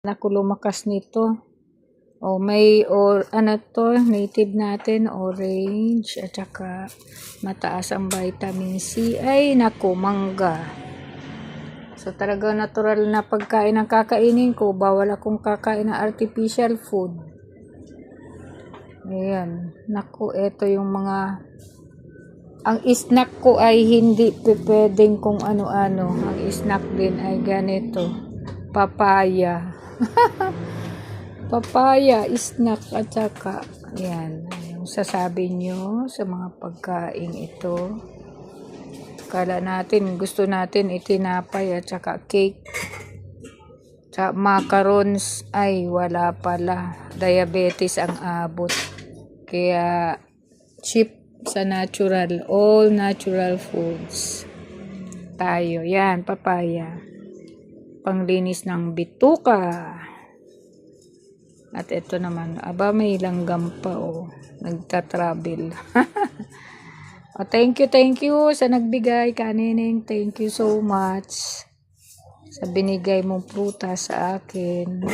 Naku, lumakas nito. O may ano to, native natin, orange, at saka mataas ang vitamin C. Ay, naku, mangga. So, talaga natural na pagkain ang kakainin ko. Bawal akong kakain ng artificial food. Ayan. Naku, ito yung mga... Ang snack ko ay hindi pwedeng kung ano-ano. Ang snack din ay ganito. Papaya. Papaya, snack, at saka, yan, yung sasabi nyo sa mga pagkain ito. Kala natin, gusto natin itinapay at saka cake. Sa macarons, ay wala pala. Diabetes ang abot. Kaya, cheap sa natural, all natural foods. Tayo, yan, papaya. Panglinis ng bituka. At ito naman, aba may langgam pa nagta-travel. Thank you sa nagbigay kanining. Thank you so much sa binigay mong prutas sa akin.